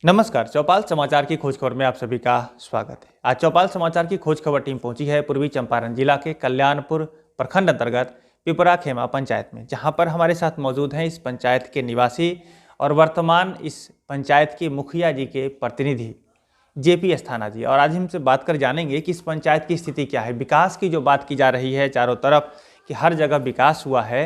नमस्कार। चौपाल समाचार की खोज खबर में आप सभी का स्वागत है। आज चौपाल समाचार की खोज खबर टीम पहुंची है पूर्वी चंपारण जिला के कल्याणपुर प्रखंड अंतर्गत पिपरा खेमा पंचायत में, जहां पर हमारे साथ मौजूद हैं इस पंचायत के निवासी और वर्तमान इस पंचायत के मुखिया जी के प्रतिनिधि जेपी अस्थाना जी। और आज हमसे बात कर जानेंगे कि इस पंचायत की स्थिति क्या है। विकास की जो बात की जा रही है चारों तरफ कि हर जगह विकास हुआ है।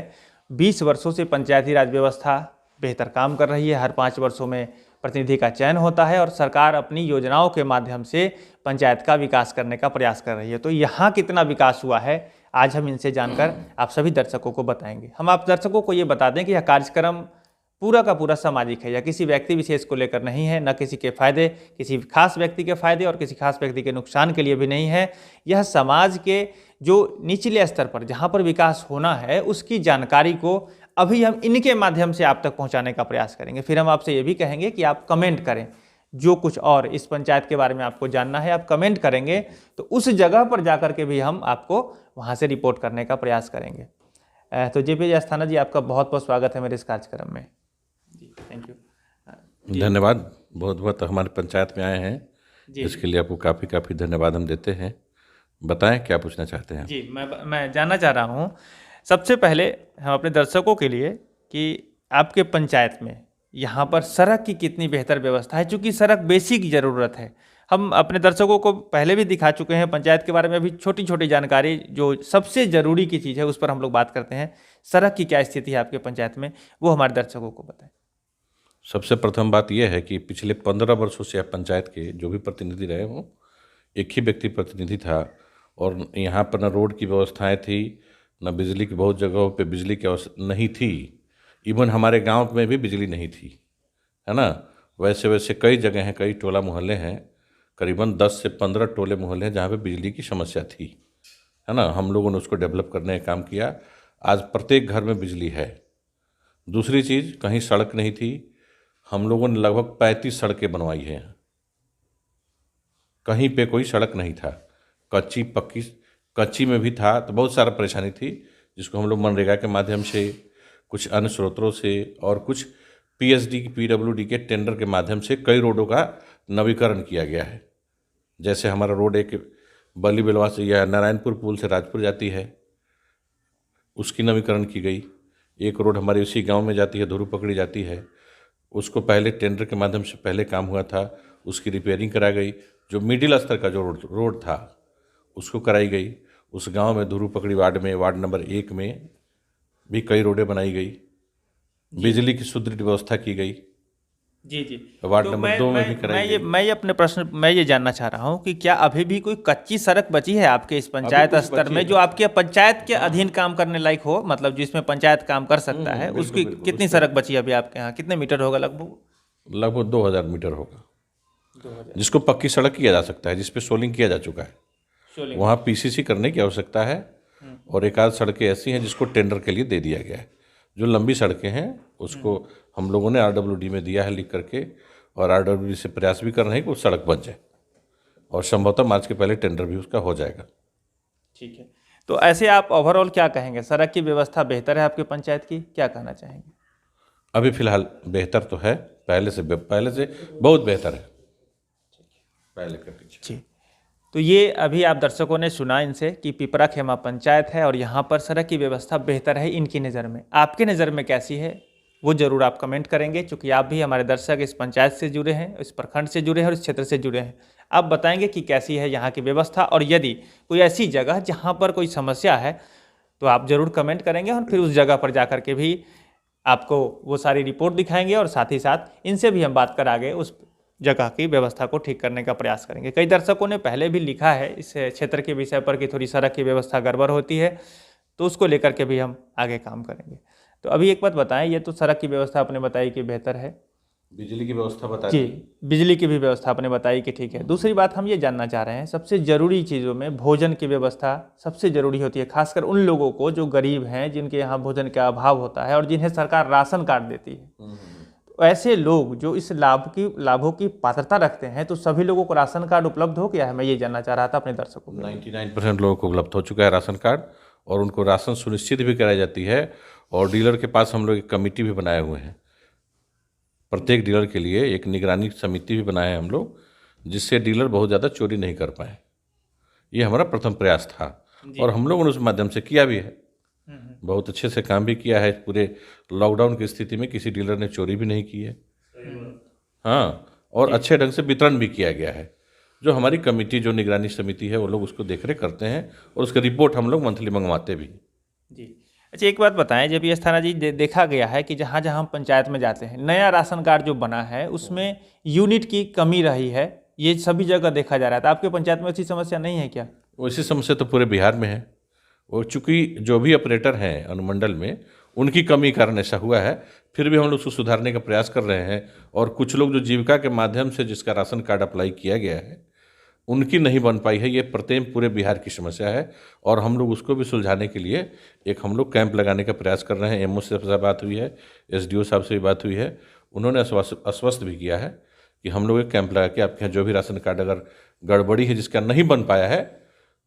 20 वर्षों से पंचायती राज व्यवस्था बेहतर काम कर रही है। हर 5 वर्षों में प्रतिनिधि का चयन होता है और सरकार अपनी योजनाओं के माध्यम से पंचायत का विकास करने का प्रयास कर रही है। तो यहाँ कितना विकास हुआ है आज हम इनसे जानकर आप सभी दर्शकों को बताएंगे। हम आप दर्शकों को ये बता दें कि यह कार्यक्रम पूरा का पूरा सामाजिक है या किसी व्यक्ति विशेष को लेकर नहीं है, न किसी के फायदे, किसी खास व्यक्ति के फायदे और किसी खास व्यक्ति के नुकसान के लिए भी नहीं है। यह समाज के जो निचले स्तर पर जहाँ पर विकास होना है उसकी जानकारी को अभी हम इनके माध्यम से आप तक पहुंचाने का प्रयास करेंगे। फिर हम आपसे ये भी कहेंगे कि आप कमेंट करें, जो कुछ और इस पंचायत के बारे में आपको जानना है आप कमेंट करेंगे तो उस जगह पर जाकर के भी हम आपको वहां से रिपोर्ट करने का प्रयास करेंगे। तो जेपी अस्थाना जी, आपका बहुत बहुत स्वागत है मेरे इस कार्यक्रम में। जी थैंक यू। धन्यवाद। बहुत बहुत हमारे पंचायत में आए हैं जी इसके लिए आपको काफ़ी धन्यवाद हम देते हैं। बताएं क्या पूछना चाहते हैं। जी, मैं जानना चाह रहा हूँ सबसे पहले हम अपने दर्शकों के लिए कि आपके पंचायत में यहाँ पर सड़क की कितनी बेहतर व्यवस्था है, क्योंकि सड़क बेसिक ज़रूरत है। हम अपने दर्शकों को पहले भी दिखा चुके हैं पंचायत के बारे में। अभी छोटी छोटी जानकारी जो सबसे ज़रूरी की चीज़ है उस पर हम लोग बात करते हैं। सड़क की क्या स्थिति है आपके पंचायत में, वो हमारे दर्शकों को बताएं। सबसे प्रथम बात यह है कि पिछले 15 वर्षों से आप पंचायत के जो भी प्रतिनिधि रहे हों, एक ही व्यक्ति प्रतिनिधि था और यहाँ पर न रोड की व्यवस्थाएं थी, न बिजली की, बहुत जगहों पे बिजली की नहीं थी। इवन हमारे गांव में भी बिजली नहीं थी, है ना। वैसे वैसे कई जगह हैं, कई टोला मोहल्ले हैं, करीबन 10 से 15 टोले मोहल्ले हैं जहाँ पे बिजली की समस्या थी, है ना। हम लोगों ने उसको डेवलप करने का काम किया। आज प्रत्येक घर में बिजली है। दूसरी चीज़, कहीं सड़क नहीं थी, हम लोगों ने लगभग 35 सड़कें बनवाई हैं। कहीं पे कोई सड़क नहीं था, कच्ची पक्की, कच्ची में भी था तो बहुत सारा परेशानी थी, जिसको हम लोग मनरेगा के माध्यम से, कुछ अन्य स्रोतों से और कुछ पीडब्ल्यूडी के टेंडर के माध्यम से कई रोडों का नवीकरण किया गया है। जैसे हमारा रोड एक बली बिलवा से या नारायणपुर पुल से राजपुर जाती है, उसकी नवीकरण की गई। एक रोड हमारी उसी गांव में जाती है, धुरू पकड़ी जाती है, उसको पहले टेंडर के माध्यम से पहले काम हुआ था, उसकी रिपेयरिंग करा गई। जो मिडिल स्तर का जो रोड था उसको कराई गई। उस गांव में धुरू पकड़ी वार्ड में, वार्ड नंबर 1 में भी कई रोडें बनाई गई। बिजली की सुदृढ़ व्यवस्था की गई। जी जी। वार्ड तो नंबर 2 में भी कराई गई। मैं ये अपने प्रश्न मैं ये जानना चाह रहा हूँ कि क्या अभी भी कोई कच्ची सड़क बची है आपके इस पंचायत स्तर में जो आपके पंचायत के अधीन काम करने लायक हो, मतलब जिसमें पंचायत काम कर सकता है, उसकी कितनी सड़क बची है अभी आपके यहाँ? कितने मीटर होगा लगभग? लगभग 2000 मीटर होगा, जिसको पक्की सड़क किया जा सकता है, जिसपे सोलिंग किया जा चुका है। वहाँ पीसीसी करने की आवश्यकता है और एक आध सड़कें ऐसी हैं जिसको टेंडर के लिए दे दिया गया है। जो लंबी सड़कें हैं उसको हम लोगों ने आरडब्ल्यूडी में दिया है लिख करके, और आरडब्ल्यूडी से प्रयास भी कर रहे हैं कि वो सड़क बन जाए और संभवतः मार्च के पहले टेंडर भी उसका हो जाएगा। ठीक है। तो ऐसे आप ओवरऑल क्या कहेंगे, सड़क की व्यवस्था बेहतर है आपके पंचायत की, क्या कहना चाहेंगे? अभी फिलहाल बेहतर तो है, पहले से बहुत बेहतर है पहले के पीछे। जी, तो ये अभी आप दर्शकों ने सुना इनसे कि पिपरा खेमा पंचायत है और यहाँ पर सड़क की व्यवस्था बेहतर है इनकी नज़र में। आपके नज़र में कैसी है वो ज़रूर आप कमेंट करेंगे, क्योंकि आप भी हमारे दर्शक इस पंचायत से जुड़े हैं, इस प्रखंड से जुड़े हैं और इस क्षेत्र से जुड़े हैं। आप बताएंगे कि कैसी है यहाँ की व्यवस्था, और यदि कोई ऐसी जगह जहाँ पर कोई समस्या है तो आप ज़रूर कमेंट करेंगे और फिर उस जगह पर जा कर के भी आपको वो सारी रिपोर्ट दिखाएंगे और साथ ही साथ इनसे भी हम बात कर आगे उस जगह की व्यवस्था को ठीक करने का प्रयास करेंगे। कई दर्शकों ने पहले भी लिखा है इस क्षेत्र के विषय पर कि थोड़ी सड़क की व्यवस्था गड़बड़ होती है, तो उसको लेकर के भी हम आगे काम करेंगे। तो अभी एक बात बताएं, ये तो सड़क की व्यवस्था आपने बताई कि बेहतर है, बिजली की व्यवस्था बता जी, बिजली की भी व्यवस्था आपने बताई कि ठीक है। दूसरी बात हम ये जानना चाह रहे हैं, सबसे ज़रूरी चीज़ों में भोजन की व्यवस्था सबसे ज़रूरी होती है, खासकर उन लोगों को जो गरीब हैं, जिनके यहाँ भोजन का अभाव होता है और जिन्हें सरकार राशन कार्ड देती है। तो ऐसे लोग जो इस लाभों की पात्रता रखते हैं, तो सभी लोगों को राशन कार्ड उपलब्ध हो गया है? मैं ये जानना चाह रहा था अपने दर्शकों को। 99% लोगों को उपलब्ध हो चुका है राशन कार्ड, और उनको राशन सुनिश्चित भी कराई जाती है। और डीलर के पास हम लोग एक कमेटी भी बनाए हुए हैं, प्रत्येक डीलर के लिए एक निगरानी समिति भी बनाए हैं हम लोग, जिससे डीलर बहुत ज़्यादा चोरी नहीं कर पाए। ये हमारा प्रथम प्रयास था और हम लोगों ने उस माध्यम से किया भी है, बहुत अच्छे से काम भी किया है। पूरे लॉकडाउन की स्थिति में किसी डीलर ने चोरी भी नहीं की है। हाँ, और अच्छे ढंग से वितरण भी किया गया है। जो हमारी कमेटी, जो निगरानी समिति है, वो लोग उसको देखरेख करते हैं और उसका रिपोर्ट हम लोग मंथली मंगवाते भी। जी। अच्छा, एक बात बताएं, जब ये स्थाना जी देखा गया है कि जहाँ जहाँ हम पंचायत में जाते हैं, नया राशन कार्ड जो बना है उसमें यूनिट की कमी रही है, ये सभी जगह देखा जा रहा था। आपके पंचायत में ऐसी समस्या नहीं है क्या? वैसी समस्या तो पूरे बिहार में है, और चूंकि जो भी ऑपरेटर हैं अनुमंडल में, उनकी कमी कारण ऐसा हुआ है। फिर भी हम लोग उसको सुधारने का प्रयास कर रहे हैं, और कुछ लोग जो जीविका के माध्यम से जिसका राशन कार्ड अप्लाई किया गया है, उनकी नहीं बन पाई है। ये प्रत्येक पूरे बिहार की समस्या है, और हम लोग उसको भी सुलझाने के लिए एक हम लोग कैंप लगाने का प्रयास कर रहे हैं। एमओ से बात हुई है, एसडीओ साहब से भी बात हुई है, उन्होंने आश्वस्त भी किया है कि हम लोग एक कैंप लगा के आपके यहाँ जो भी राशन कार्ड अगर गड़बड़ी है, जिसका नहीं बन पाया है,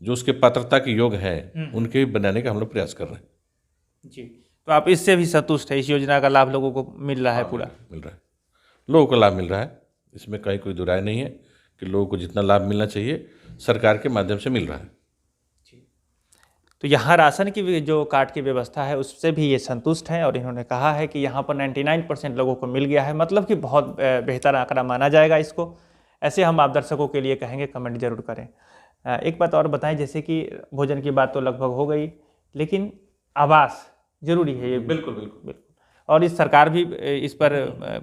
जो उसके पात्रता के योग हैं, उनके भी बनाने का हम लोग प्रयास कर रहे हैं। जी, तो आप इससे भी संतुष्ट है? इस योजना का लाभ लोगों को मिल रहा है? पूरा मिल रहा है, लोगों को लाभ मिल रहा है, इसमें कहीं कोई दुराय नहीं है कि लोगों को जितना लाभ मिलना चाहिए सरकार के माध्यम से मिल रहा है। तो यहाँ राशन की जो कार्ड की व्यवस्था है उससे भी ये संतुष्ट हैं, और इन्होंने कहा है कि यहाँ पर 99% लोगों को मिल गया है, मतलब कि बहुत बेहतर आंकड़ा माना जाएगा इसको। ऐसे हम आप दर्शकों के लिए कहेंगे, कमेंट जरूर करें। एक बात और बताएं, जैसे कि भोजन की बात तो लगभग हो गई, लेकिन आवास जरूरी है ये। बिल्कुल बिल्कुल बिल्कुल। और इस सरकार भी इस पर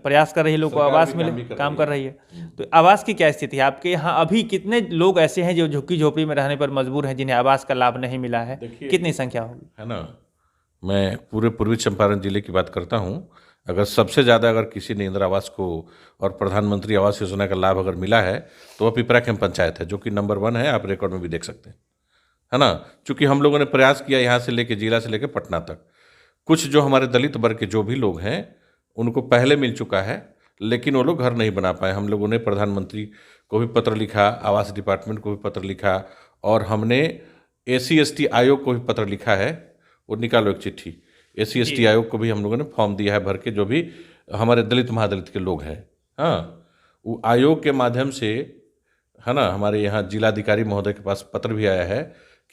प्रयास कर रही है, लोगों को आवास मिले, काम कर रही है। तो आवास की क्या स्थिति है आपके यहाँ? अभी कितने लोग ऐसे हैं जो झुग्गी झोपड़ी में रहने पर मजबूर हैं, जिन्हें आवास का लाभ नहीं मिला है? कितनी संख्या होगी? है ना, मैं पूरे पूर्वी चंपारण जिले की बात करता हूँ। अगर सबसे ज़्यादा अगर किसी ने इंदिरा आवास को और प्रधानमंत्री आवास योजना का लाभ अगर मिला है, तो वह पिपराखेम पंचायत है, जो कि नंबर 1 है। आप रिकॉर्ड में भी देख सकते हैं, है ना। चूँकि हम लोगों ने प्रयास किया यहाँ से लेके जिला से लेकर पटना तक। कुछ जो हमारे दलित वर्ग के जो भी लोग हैं, उनको पहले मिल चुका है, लेकिन वो लोग घर नहीं बना पाए। हम लोगों ने प्रधानमंत्री को भी पत्र लिखा, आवास डिपार्टमेंट को भी पत्र लिखा, और हमने SC/ST आयोग को भी पत्र लिखा है। वो निकालो एक चिट्ठी, SC/ST आयोग को भी हम लोगों ने फॉर्म दिया है भर के, जो भी हमारे दलित महादलित के लोग हैं। हाँ, वो आयोग के माध्यम से, है ना, हमारे यहाँ जिलाधिकारी महोदय के पास पत्र भी आया है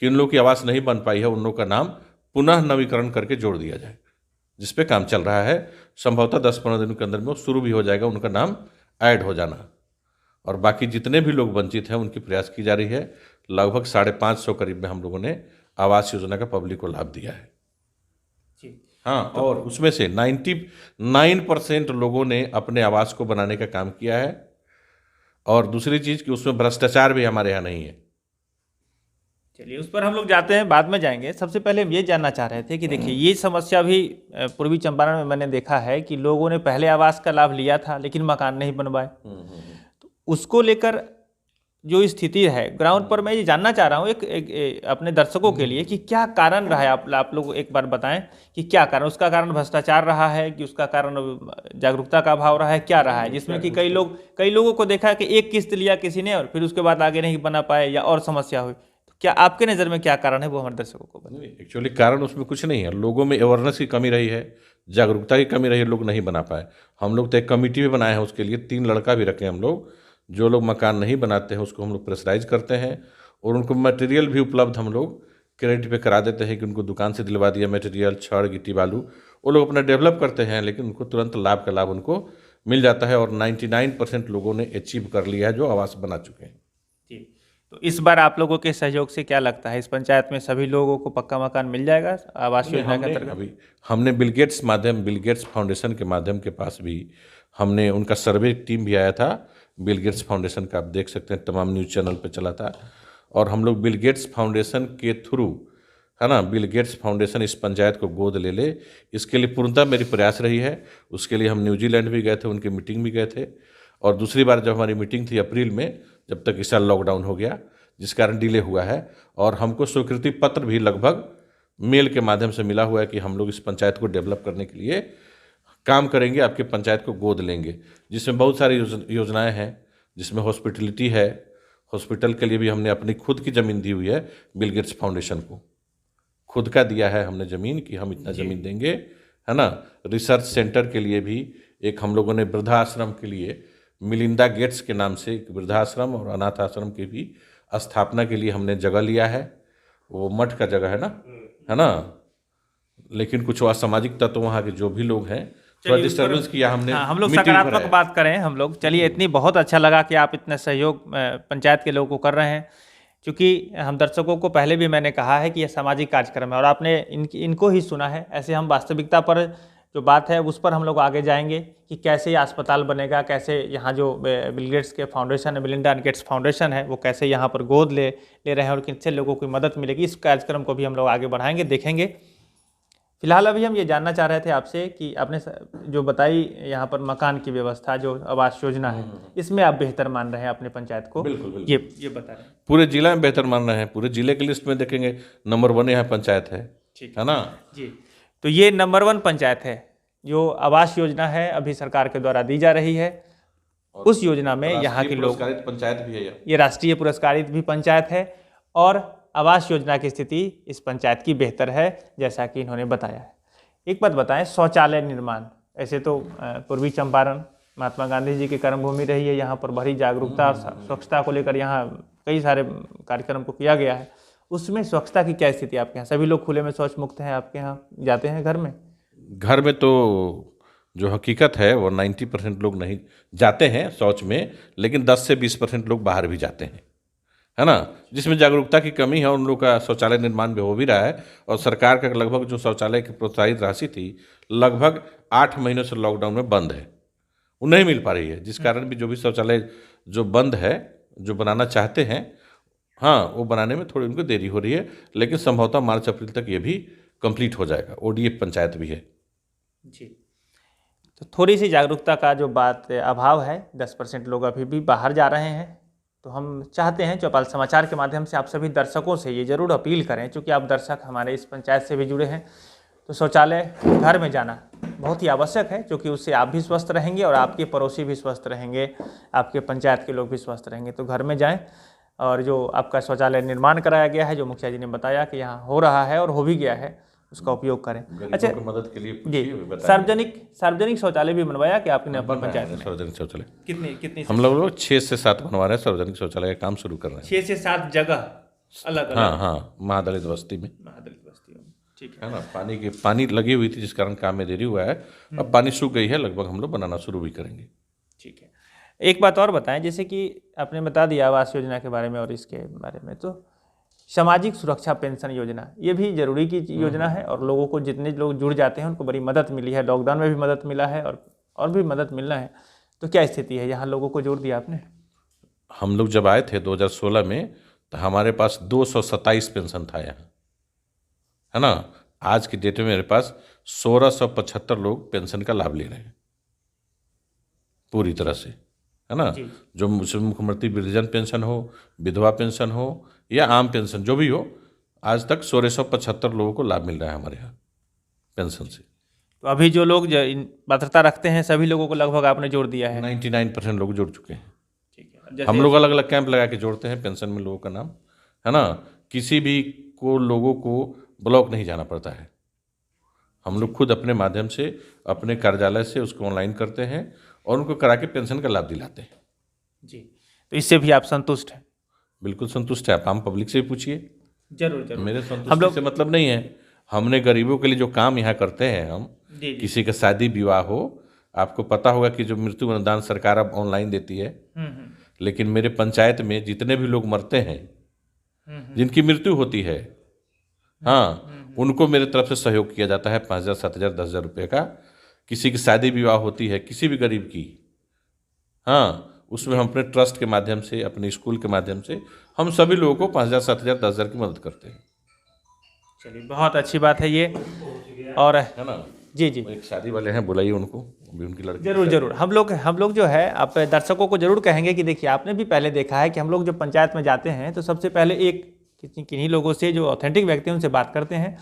कि उन लोग की आवास नहीं बन पाई है, उन लोग का नाम पुनः नवीकरण करके जोड़ दिया जाए, जिस पे काम चल रहा है। संभवतः 10-15 दिन के अंदर में वो शुरू भी हो जाएगा, उनका नाम ऐड हो जाना। और बाकी जितने भी लोग वंचित हैं, उनकी प्रयास की जा रही है। लगभग 550 करीब में हम लोगों ने आवास योजना का पब्लिक को लाभ दिया है। हाँ, और उसमें से 99% लोगों ने अपने आवास को बनाने का काम किया है। और दूसरी चीज़ कि उसमें भ्रष्टाचार भी हमारे यहाँ नहीं है। चलिए, उस पर हम लोग जाते हैं, बाद में जाएंगे। सबसे पहले हम ये जानना चाह रहे थे कि देखिए, ये समस्या भी पूर्वी चंपारण में मैंने देखा है कि लोगों ने पहले आवास का लाभ लिया था, लेकिन मकान नहीं बनवाए। तो उसको लेकर जो स्थिति है ग्राउंड पर, मैं ये जानना चाह रहा हूँ एक अपने दर्शकों के लिए कि क्या कारण रहा है। आप लोग एक बार बताएं कि क्या कारण, उसका कारण भ्रष्टाचार रहा है कि उसका कारण जागरूकता का अभाव रहा है, क्या रहा है, जिसमें कि कई लोगों को देखा है कि एक किस्त लिया किसी ने और फिर उसके बाद आगे नहीं बना पाए, या और समस्या हुई। तो क्या आपके नज़र में क्या कारण है, वो हमारे दर्शकों को बताएं। एक्चुअली कारण उसमें कुछ नहीं है, लोगों में अवेयरनेस की कमी रही है, जागरूकता की कमी रही है, लोग नहीं बना पाए। हम लोग तो एक कमेटी भी बनाए हैं उसके लिए, 3 लड़का भी रखे हम लोग। जो लोग मकान नहीं बनाते हैं उसको हम लोग प्रेशराइज करते हैं, और उनको मटेरियल भी उपलब्ध हम लोग क्रेडिट पे करा देते हैं कि उनको दुकान से दिलवा दिया मटेरियल, छड़, गिट्टी, बालू। वो लोग अपना डेवलप करते हैं, लेकिन उनको तुरंत लाभ का लाभ उनको मिल जाता है। और 99% लोगों ने अचीव कर लिया है, जो आवास बना चुके हैं। जी, तो इस बार आप लोगों के सहयोग से क्या लगता है, इस पंचायत में सभी लोगों को पक्का मकान मिल जाएगा आवास योजना के अंतर्गत? अभी हमने बिल गेट्स फाउंडेशन के माध्यम के पास भी हमने उनका सर्वे टीम भी आया था। बिल गेट्स फाउंडेशन का आप देख सकते हैं, तमाम न्यूज़ चैनल पे चला था। और हम लोग बिल गेट्स फाउंडेशन के थ्रू, है ना, बिल गेट्स फाउंडेशन इस पंचायत को गोद ले ले, इसके लिए पूर्णतः मेरी प्रयास रही है। उसके लिए हम न्यूजीलैंड भी गए थे, उनकी मीटिंग भी गए थे। और दूसरी बार जब हमारी मीटिंग थी अप्रैल में, जब तक इस साल लॉकडाउन हो गया, जिस कारण डिले हुआ है। और हमको स्वीकृति पत्र भी लगभग मेल के माध्यम से मिला हुआ है कि हम लोग इस पंचायत को डेवलप करने के लिए काम करेंगे, आपके पंचायत को गोद लेंगे, जिसमें बहुत सारी योजनाएं हैं, जिसमें हॉस्पिटलिटी है। हॉस्पिटल के लिए भी हमने अपनी खुद की ज़मीन दी हुई है, बिल गेट्स फाउंडेशन को खुद का दिया है हमने ज़मीन, कि हम इतना ज़मीन देंगे, है ना। रिसर्च सेंटर के लिए भी एक हम लोगों ने वृद्धाश्रम के लिए मिलिंदा गेट्स के नाम से एक वृद्धाश्रम और अनाथ आश्रम की भी स्थापना के लिए हमने जगह लिया है। वो मठ का जगह है ना, लेकिन कुछ असामाजिक तत्व वहाँ के जो भी लोग हैं थोड़ा डिस्टर्बेंस किया हमने। हाँ, हम लोग मीटिंग सकारात्मक कराया। बात करें हम लोग। चलिए, इतनी बहुत अच्छा लगा कि आप इतना सहयोग पंचायत के लोगों को कर रहे हैं, क्योंकि हम दर्शकों को पहले भी मैंने कहा है कि यह सामाजिक कार्यक्रम है और आपने इनको ही सुना है। ऐसे हम वास्तविकता पर जो बात है उस पर हम लोग आगे जाएंगे कि कैसे ये अस्पताल बनेगा, कैसे यहाँ जो बिल गेट्स के फाउंडेशन है, मिलिंडा गेट्स फाउंडेशन है, वो कैसे यहाँ पर गोद ले रहे हैं और किनसे लोगों को मदद मिलेगी। इस कार्यक्रम को भी हम लोग आगे बढ़ाएंगे, देखेंगे। फिलहाल अभी हम ये जानना चाह रहे थे आपसे कि आपने जो बताई यहाँ पर मकान की व्यवस्था, जो आवास योजना है, इसमें आप बेहतर मान रहे हैं अपने पंचायत को? बिल्कुल। ये बता रहे हैं। पूरे जिला में बेहतर मान रहे हैं। पूरे जिले की लिस्ट में देखेंगे नंबर 1 यहाँ पंचायत है। ठीक है ना जी। तो ये नंबर 1 पंचायत है जो आवास योजना है अभी सरकार के द्वारा दी जा रही है। उस योजना में यहाँ के लोग, पुरस्कारित पंचायत भी है ये राष्ट्रीय पुरस्कारित भी पंचायत है और आवास योजना की स्थिति इस पंचायत की बेहतर है, जैसा कि इन्होंने बताया है। एक बात बताएं, शौचालय निर्माण, ऐसे तो पूर्वी चंपारण महात्मा गांधी जी की कर्मभूमि रही है, यहाँ पर बड़ी जागरूकता और स्वच्छता को लेकर यहाँ कई सारे कार्यक्रम को किया गया है। उसमें स्वच्छता की क्या स्थिति है आपके यहाँ? सभी लोग खुले में शौच मुक्त हैं आपके यहाँ? जाते हैं घर में? घर में तो जो हकीकत है वो 90% लोग नहीं जाते हैं शौच में, लेकिन 10 से 20% लोग बाहर भी जाते हैं, है ना। जिसमें जागरूकता की कमी है उन लोग का शौचालय निर्माण भी हो भी रहा है। और सरकार का लगभग जो शौचालय की प्रोत्साहित राशि थी लगभग 8 महीनों से लॉकडाउन में बंद है, वो नहीं मिल पा रही है। जिस कारण भी जो भी शौचालय जो बंद है, जो बनाना चाहते हैं, हाँ, वो बनाने में थोड़ी उनको देरी हो रही है, लेकिन संभवतः मार्च अप्रैल तक ये भी कंप्लीट हो जाएगा। ओडीएफ पंचायत भी है जी। तो थोड़ी सी जागरूकता का जो बात अभाव है, 10% लोग अभी भी बाहर जा रहे हैं। तो हम चाहते हैं चौपाल समाचार के माध्यम से आप सभी दर्शकों से ये जरूर अपील करें, क्योंकि आप दर्शक हमारे इस पंचायत से भी जुड़े हैं, तो शौचालय घर में जाना बहुत ही आवश्यक है, क्योंकि उससे आप भी स्वस्थ रहेंगे और आपके पड़ोसी भी स्वस्थ रहेंगे, आपके पंचायत के लोग भी स्वस्थ रहेंगे। तो घर में जाएं और जो आपका शौचालय निर्माण कराया गया है, जो मुखिया जी ने बताया कि यहाँ हो रहा है और हो भी गया है, उसका उपयोग करें। अच्छा, मदद के लिए जी, सार्वजनिक शौचालय भी बनवाया कि आपने अपनी पंचायत में? सार्वजनिक शौचालय कितनी हम लोग 6 से 7 बनवा रहे हैं। सार्वजनिक शौचालय का काम शुरू कर रहे हैं। 6 से 7 जगह अलग? हाँ, महादलित बस्ती में। ठीक है ना। पानी लगी हुई थी जिस कारण काम में देरी हुआ है। अब पानी सूख गई है, लगभग हम लोग बनाना शुरू भी करेंगे। ठीक है। एक बात और बताएं, जैसे कि आपने बता दिया आवास योजना के बारे में और इसके बारे में, तो सामाजिक सुरक्षा पेंशन योजना, ये भी जरूरी की योजना है और लोगों को, जितने लोग जुड़ जाते हैं उनको बड़ी मदद मिली है। लॉकडाउन में भी मदद मिला है और भी मदद मिलना है। तो क्या स्थिति है, यहाँ लोगों को जोड़ दिया आपने? हम लोग जब आए थे 2016 में, तो हमारे पास 227 पेंशन था यहाँ, है ना। आज की डेट में मेरे पास 1675 लोग पेंशन का लाभ ले रहे हैं पूरी तरह से, है ना। जो मुख्यमंत्री वृद्धजन पेंशन हो, विधवा पेंशन हो या आम पेंशन जो भी हो, आज तक 1675 लोगों को लाभ मिल रहा है हमारे यहाँ पेंशन से। तो अभी जो लोग पात्रता रखते हैं सभी लोगों को लगभग आपने जोड़ दिया है? 99% लोग जुड़ चुके हैं। ठीक है। हम लोग अलग अलग कैंप लगा के जोड़ते हैं पेंशन में लोगों का नाम, है ना। किसी भी को लोगों को ब्लॉक नहीं जाना पड़ता है। हम लोग खुद अपने माध्यम से, अपने कार्यालय से उसको ऑनलाइन करते हैं और उनको करा के पेंशन का लाभ दिलाते हैं। जी, तो इससे भी आप संतुष्ट हैं? बिल्कुल संतुष्ट है। आप आम पब्लिक से भी पूछिए। जरूर। मेरे संतुष्टि से मतलब नहीं है। हमने गरीबों के लिए जो काम यहाँ करते हैं हम, किसी का शादी विवाह हो, आपको पता होगा कि जो मृत्यु अनुदान सरकार अब ऑनलाइन देती है, लेकिन मेरे पंचायत में जितने भी लोग मरते हैं, जिनकी मृत्यु होती है, हाँ, उनको मेरे तरफ से सहयोग किया जाता है 5,000, 7,000, 10,000 रुपये का। किसी की शादी विवाह होती है किसी भी गरीब की, हाँ, उसमें हम अपने ट्रस्ट के माध्यम से, अपने स्कूल के माध्यम से हम सभी लोगों को 5,000, 7,000, 10,000 की मदद करते हैं। चलिए, बहुत अच्छी बात है ये। और है ना। जी, एक शादी वाले हैं, बुलाइए उनको, अभी उनकी लड़की। जरूर। हम लोग जो है, आप दर्शकों को जरूर कहेंगे कि देखिए, आपने भी पहले देखा है कि हम लोग जब पंचायत में जाते हैं तो सबसे पहले किन्हीं लोगों से जो ऑथेंटिक व्यक्ति हैं उनसे बात करते हैं।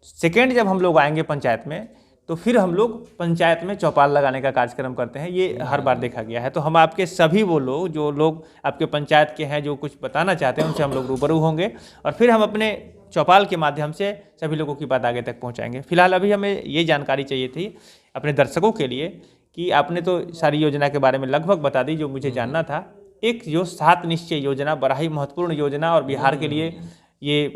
सेकेंड, जब हम लोग आएंगे पंचायत में तो फिर हम लोग पंचायत में चौपाल लगाने का कार्यक्रम करते हैं। ये हर बार देखा गया है। तो हम आपके सभी वो लोग जो लोग आपके पंचायत के हैं, जो कुछ बताना चाहते हैं, उनसे हम लोग रूबरू होंगे और फिर हम अपने चौपाल के माध्यम से सभी लोगों की बात आगे तक पहुंचाएंगे। फिलहाल अभी हमें ये जानकारी चाहिए थी अपने दर्शकों के लिए कि आपने तो सारी योजना के बारे में लगभग बता दी जो मुझे जानना था। एक जो 7 निश्चय योजना बड़ा ही महत्वपूर्ण योजना और बिहार के लिए ये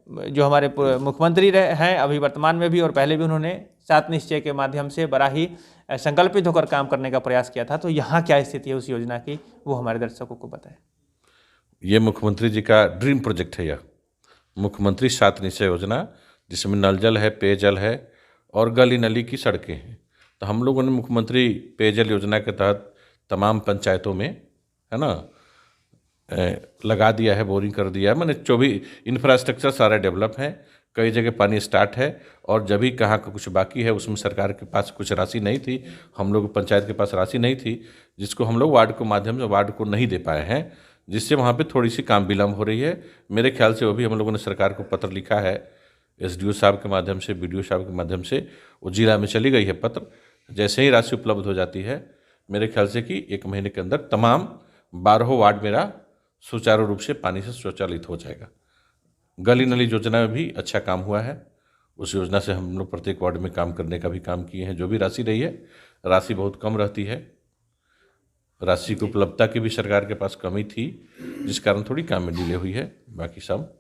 जो हमारे मुख्यमंत्री हैं अभी वर्तमान में भी और पहले भी उन्होंने 7 निश्चय के माध्यम से बड़ा ही संकल्पित होकर काम करने का प्रयास किया था। तो यहाँ क्या स्थिति है उस योजना की, वो हमारे दर्शकों को बताएं। ये मुख्यमंत्री जी का ड्रीम प्रोजेक्ट है। यह मुख्यमंत्री 7 निश्चय योजना, जिसमें नल जल है, पेयजल है और गली नली की सड़कें हैं। तो हम लोगों ने मुख्यमंत्री पेयजल योजना के तहत तमाम पंचायतों में, है ना, लगा दिया है, बोरिंग कर दिया है। मैंने 24 इंफ्रास्ट्रक्चर सारा डेवलप है, कई जगह पानी स्टार्ट है और जब भी कहाँ का कुछ बाकी है उसमें सरकार के पास कुछ राशि नहीं थी, हम लोग पंचायत के पास राशि नहीं थी, जिसको हम लोग वार्ड के माध्यम से वार्ड को नहीं दे पाए हैं, जिससे वहाँ पे थोड़ी सी काम विलम्ब हो रही है। मेरे ख्याल से वो भी हम लोगों ने सरकार को पत्र लिखा है, SDO साहब के माध्यम से, BDO साहब के माध्यम से, वो जिला में चली गई है पत्र। जैसे ही राशि उपलब्ध हो जाती है, मेरे ख्याल से कि 1 महीने के अंदर तमाम 12 वार्ड मेरा सुचारू रूप से पानी से स्वचालित हो जाएगा। गली नली योजना में भी अच्छा काम हुआ है, उस योजना से हम लोग प्रत्येक वार्ड में काम करने का भी काम किए हैं। जो भी राशि रही है, राशि बहुत कम रहती है, राशि की उपलब्धता की भी सरकार के पास कमी थी, जिस कारण थोड़ी काम में डिले हुई है। बाकी सब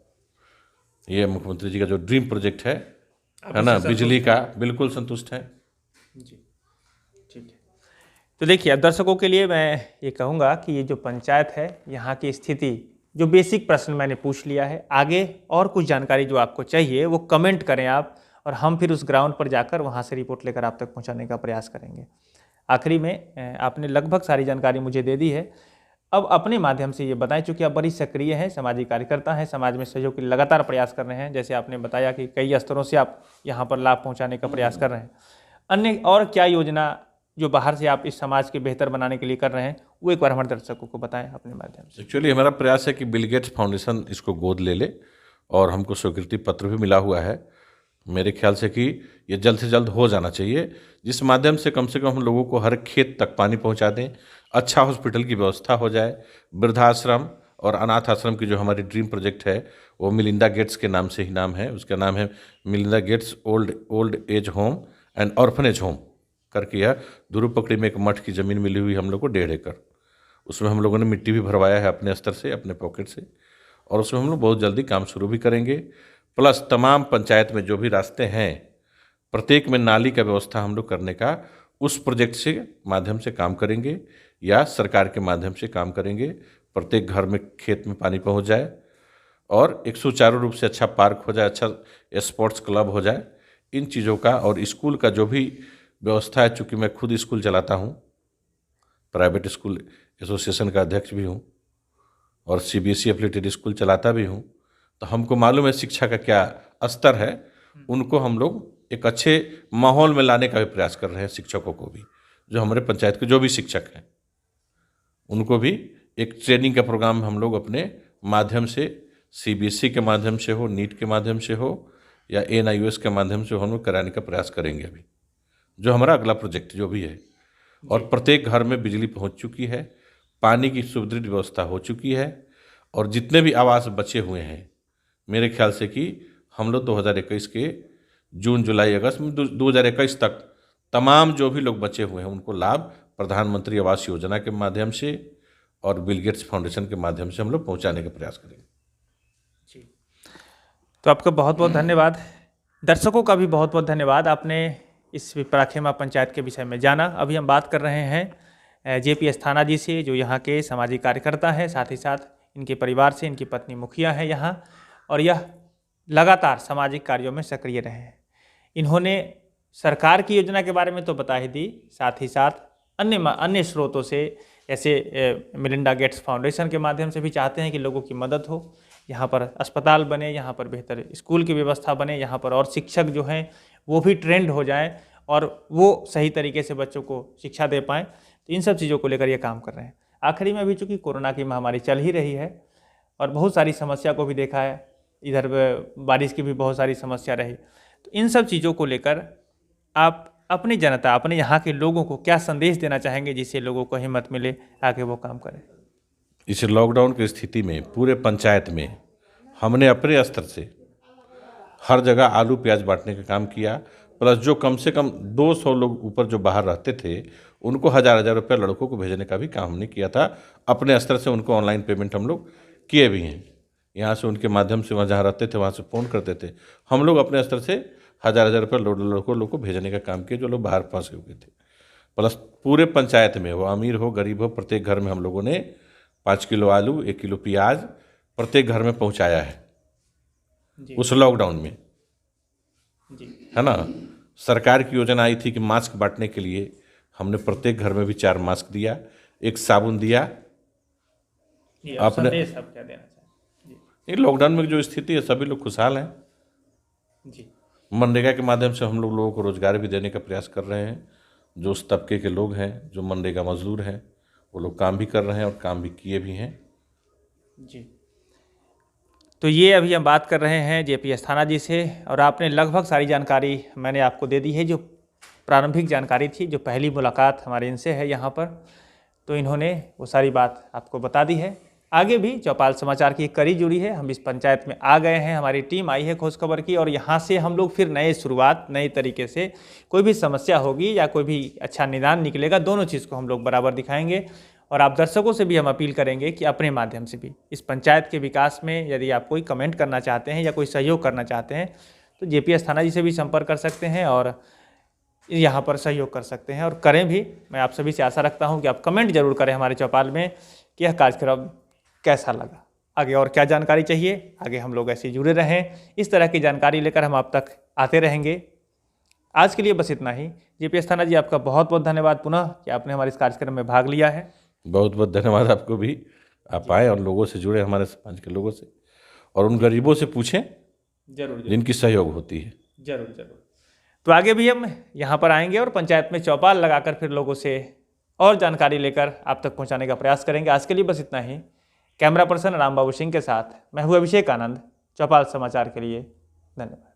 ये मुख्यमंत्री जी का जो ड्रीम प्रोजेक्ट है ना, बिजली का, बिल्कुल संतुष्ट है जी। ठीक है, तो देखिए अब दर्शकों के लिए मैं ये कहूँगा कि ये जो पंचायत है यहाँ की स्थिति, जो बेसिक प्रश्न मैंने पूछ लिया है, आगे और कुछ जानकारी जो आपको चाहिए वो कमेंट करें आप, और हम फिर उस ग्राउंड पर जाकर वहाँ से रिपोर्ट लेकर आप तक पहुँचाने का प्रयास करेंगे। आखिरी में आपने लगभग सारी जानकारी मुझे दे दी है। अब अपने माध्यम से ये बताएं, चूँकि आप बड़ी सक्रिय हैं, सामाजिक कार्यकर्ता हैं, समाज में सहयोग के लगातार प्रयास कर रहे हैं, जैसे आपने बताया कि कई स्तरों से आप यहाँ पर लाभ पहुँचाने का प्रयास कर रहे हैं। अन्य और क्या योजना जो बाहर से आप इस समाज के बेहतर बनाने के लिए कर रहे हैं, वो एक बार हमारे दर्शकों को बताएं अपने माध्यम से। एक्चुअली हमारा प्रयास है कि बिल गेट्स फाउंडेशन इसको गोद ले ले, और हमको स्वीकृति पत्र भी मिला हुआ है। मेरे ख्याल से कि ये जल्द से जल्द हो जाना चाहिए, जिस माध्यम से कम हम लोगों को हर खेत तक पानी पहुंचा दें, अच्छा हॉस्पिटल की व्यवस्था हो जाए, वृद्धाश्रम और अनाथ आश्रम की जो हमारी ड्रीम प्रोजेक्ट है वो मिलिंदा गेट्स के नाम से ही नाम है, उसका नाम है Melinda Gates old age home and orphanage home करके। यह धुरुपकड़ी में एक मठ की ज़मीन मिली हुई हम लोग को 1.5 एकड़, उसमें हम लोगों ने मिट्टी भी भरवाया है अपने स्तर से, अपने पॉकेट से, और उसमें हम लोग बहुत जल्दी काम शुरू भी करेंगे। प्लस तमाम पंचायत में जो भी रास्ते हैं, प्रत्येक में नाली का व्यवस्था हम लोग करने का उस प्रोजेक्ट से माध्यम से काम करेंगे या सरकार के माध्यम से काम करेंगे। प्रत्येक घर में खेत में पानी पहुंच जाए और एक सुचारू रूप से अच्छा पार्क हो जाए, अच्छा स्पोर्ट्स क्लब हो जाए। इन चीज़ों का और स्कूल का जो भी व्यवस्था है, चूँकि मैं खुद स्कूल चलाता हूँ, प्राइवेट स्कूल एसोसिएशन का अध्यक्ष भी हूँ और CBSE एफिलिएटेड स्कूल चलाता भी हूँ, तो हमको मालूम है शिक्षा का क्या स्तर है। उनको हम लोग एक अच्छे माहौल में लाने का भी प्रयास कर रहे हैं। शिक्षकों को भी, जो हमारे पंचायत के जो भी शिक्षक हैं, उनको भी एक ट्रेनिंग का प्रोग्राम हम लोग अपने माध्यम से, CBSE के माध्यम से हो, नीट के माध्यम से हो या NIOS के माध्यम से हो, हम लोग कराने का प्रयास करेंगे अभी, जो हमारा अगला प्रोजेक्ट जो भी है। और प्रत्येक घर में बिजली पहुंच चुकी है, पानी की सुदृढ़ व्यवस्था हो चुकी है, और जितने भी आवास बचे हुए हैं, मेरे ख्याल से कि हम लोग 2021 के जून जुलाई अगस्त में 2021 तक तमाम जो भी लोग बचे हुए हैं उनको लाभ प्रधानमंत्री आवास योजना के माध्यम से और बिल गेट्स फाउंडेशन के माध्यम से हम लोग पहुंचाने का प्रयास करेंगे। जी, तो आपका बहुत बहुत धन्यवाद। दर्शकों का भी बहुत बहुत धन्यवाद, आपने इस पिपराखेमा पंचायत के विषय में जाना। अभी हम बात कर रहे हैं JP अस्थाना जी से, जो यहाँ के सामाजिक कार्यकर्ता हैं, साथ ही साथ इनके परिवार से इनकी पत्नी मुखिया है यहाँ, और यह लगातार सामाजिक कार्यों में सक्रिय रहे हैं। इन्होंने सरकार की योजना के बारे में तो बता ही दी, साथ ही साथ अन्य स्रोतों से, जैसे मिलिंडा गेट्स फाउंडेशन के माध्यम से भी चाहते हैं कि लोगों की मदद हो, यहाँ पर अस्पताल बने, यहाँ पर बेहतर स्कूल की व्यवस्था बने, यहाँ पर और शिक्षक जो हैं वो भी ट्रेंड हो जाएं और वो सही तरीके से बच्चों को शिक्षा दे पाएँ। तो इन सब चीज़ों को लेकर ये काम कर रहे हैं। आखिरी में अभी चूँकि कोरोना की महामारी चल ही रही है और बहुत सारी समस्या को भी देखा है, इधर बारिश की भी बहुत सारी समस्या रही, तो इन सब चीज़ों को लेकर आप अपनी जनता, अपने यहाँ के लोगों को क्या संदेश देना चाहेंगे जिससे लोगों को हिम्मत मिले आगे वो काम करें? इस लॉकडाउन की स्थिति में पूरे पंचायत में हमने अपने स्तर से हर जगह आलू प्याज बांटने का काम किया। प्लस जो कम से कम 200 लोग ऊपर जो बाहर रहते थे उनको हज़ार हज़ार रुपये लड़कों को भेजने का भी काम हमने किया था। अपने स्तर से उनको ऑनलाइन पेमेंट हम लोग किए भी हैं। यहाँ से उनके माध्यम से वहाँ जहाँ रहते थे वहाँ से फ़ोन करते थे, हम लोग अपने स्तर से हज़ार हज़ार रुपये लड़कों लोग को भेजने का काम किया जो लोग बाहर फंसे हुए थे। प्लस पूरे पंचायत में, वो अमीर हो गरीब हो, प्रत्येक घर में हम लोगों ने 5 किलो आलू 1 किलो प्याज प्रत्येक घर में पहुंचाया है जी उस लॉकडाउन में, जी है ना। सरकार की योजना आई थी कि मास्क बांटने के लिए, हमने प्रत्येक घर में भी 4 मास्क दिया, 1 साबुन दिया। जी, आपने संदेश आप क्या देना चाहें? ये लॉकडाउन में जो स्थिति है सभी लोग खुशहाल हैं। जी मनरेगा के माध्यम से हम लोगों को रोजगार भी देने का प्रयास कर रहे हैं। जो उस तबके के लोग हैं जो मनरेगा मजदूर हैं वो लोग काम भी कर रहे हैं और काम भी किए भी हैं। जी, तो ये अभी हम बात कर रहे हैं जेपी अस्थाना जी से, और आपने लगभग सारी जानकारी मैंने आपको दे दी है। जो प्रारंभिक जानकारी थी, जो पहली मुलाकात हमारे इनसे है यहाँ पर, तो इन्होंने वो सारी बात आपको बता दी है। आगे भी चौपाल समाचार की एक कड़ी जुड़ी है, हम इस पंचायत में आ गए हैं, हमारी टीम आई है खोज खबर की, और यहाँ से हम लोग फिर नए शुरुआत नए तरीके से कोई भी समस्या होगी या कोई भी अच्छा निदान निकलेगा, दोनों चीज़ को हम लोग बराबर दिखाएंगे। और आप दर्शकों से भी हम अपील करेंगे कि अपने माध्यम से भी इस पंचायत के विकास में यदि आप कोई कमेंट करना चाहते हैं या कोई सहयोग करना चाहते हैं तो जेपी अस्थाना जी से भी संपर्क कर सकते हैं और यहाँ पर सहयोग कर सकते हैं, और करें भी। मैं आप सभी से आशा रखता हूँ कि आप कमेंट जरूर करें हमारे चौपाल में कि यह कार्यक्रम कैसा लगा, आगे और क्या जानकारी चाहिए, आगे हम लोग ऐसे जुड़े रहें। इस तरह की जानकारी लेकर हम आप तक आते रहेंगे। आज के लिए बस इतना ही। जेपी अस्थाना जी, आपका बहुत बहुत धन्यवाद पुनः कि आपने हमारे इस कार्यक्रम में भाग लिया है। बहुत बहुत धन्यवाद आपको भी, आप आए और लोगों से जुड़े, हमारे समाज के लोगों से, और उन गरीबों से पूछें जरूर जिनकी सहयोग होती है। जरूर जरूर। तो आगे भी हम यहाँ पर आएंगे और पंचायत में चौपाल लगाकर फिर लोगों से और जानकारी लेकर आप तक पहुँचाने का प्रयास करेंगे। आज के लिए बस इतना ही। कैमरा पर्सन राम बाबू सिंह के साथ मैं हूँ अभिषेक आनंद, चौपाल समाचार के लिए। धन्यवाद।